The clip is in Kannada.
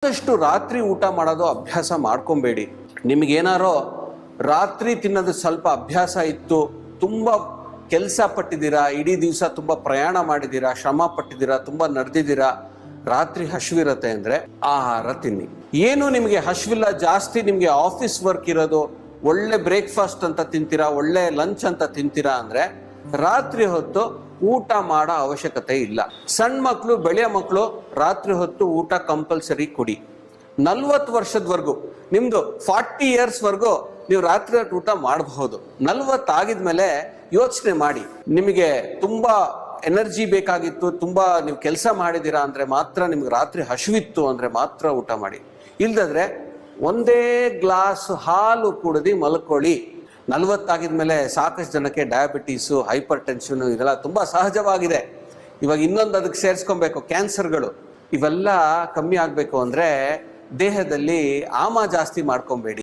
ಆದಷ್ಟು ರಾತ್ರಿ ಊಟ ಮಾಡೋದು ಅಭ್ಯಾಸ ಮಾಡ್ಕೊಬೇಡಿ. ನಿಮಗೇನಾರೋ ರಾತ್ರಿ ತಿನ್ನೋದು ಸ್ವಲ್ಪ ಅಭ್ಯಾಸ ಇತ್ತು, ತುಂಬ ಕೆಲಸ ಪಟ್ಟಿದ್ದೀರಾ, ಇಡೀ ದಿವಸ ತುಂಬ ಪ್ರಯಾಣ ಮಾಡಿದ್ದೀರಾ, ಶ್ರಮ ಪಟ್ಟಿದ್ದೀರಾ, ತುಂಬ ನಡೆದಿದ್ದೀರಾ, ರಾತ್ರಿ ಹಸಿವಿರುತ್ತೆ ಅಂದರೆ ಆಹಾರ ತಿನ್ನಿ. ಏನು ನಿಮಗೆ ಹಸಿವಿಲ್ಲ, ಜಾಸ್ತಿ ನಿಮಗೆ ಆಫೀಸ್ ವರ್ಕ್ ಇರೋದು, ಒಳ್ಳೆ ಬ್ರೇಕ್ಫಾಸ್ಟ್ ಅಂತ ತಿಂತೀರಾ, ಒಳ್ಳೆ ಲಂಚ್ ಅಂತ ತಿಂತೀರಾ ಅಂದರೆ ರಾತ್ರಿ ಹೊತ್ತು ಊಟ ಮಾಡೋ ಅವಶ್ಯಕತೆ ಇಲ್ಲ. ಸಣ್ಣ ಮಕ್ಕಳು, ಬೆಳೆಯ ಮಕ್ಕಳು ರಾತ್ರಿ ಹೊತ್ತು ಊಟ ಕಂಪಲ್ಸರಿ ಕೊಡಿ. 40 ವರ್ಷದವರೆಗೂ, ನಿಮ್ಮದು 40 ಇಯರ್ಸ್ವರೆಗೂ ನೀವು ರಾತ್ರಿ ಹೊತ್ತು ಊಟ ಮಾಡಬಹುದು. 40 ಆಗಿದ್ಮೇಲೆ ಯೋಚನೆ ಮಾಡಿ, ನಿಮಗೆ ತುಂಬ ಎನರ್ಜಿ ಬೇಕಾಗಿತ್ತು, ತುಂಬ ನೀವು ಕೆಲಸ ಮಾಡಿದ್ದೀರಾ ಅಂದರೆ ಮಾತ್ರ, ನಿಮ್ಗೆ ರಾತ್ರಿ ಹಸಿವಿತ್ತು ಅಂದರೆ ಮಾತ್ರ ಊಟ ಮಾಡಿ. ಇಲ್ದಾದ್ರೆ ಒಂದೇ ಗ್ಲಾಸ್ ಹಾಲು ಕುಡಿದು ಮಲ್ಕೊಳ್ಳಿ. 40 ಆಗಿದ್ಮೇಲೆ ಸಾಕಷ್ಟು ಜನಕ್ಕೆ ಡಯಾಬಿಟೀಸು, ಹೈಪರ್ ಟೆನ್ಷನು ಇದೆಲ್ಲ ತುಂಬ ಸಹಜವಾಗಿದೆ. ಇವಾಗ ಇನ್ನೊಂದು ಅದಕ್ಕೆ ಸೇರಿಸ್ಕೊಬೇಕು, ಕ್ಯಾನ್ಸರ್ಗಳು. ಇವೆಲ್ಲ ಕಮ್ಮಿ ಆಗಬೇಕು ಅಂದರೆ ದೇಹದಲ್ಲಿ ಆಮ ಜಾಸ್ತಿ ಮಾಡ್ಕೊಬೇಡಿ.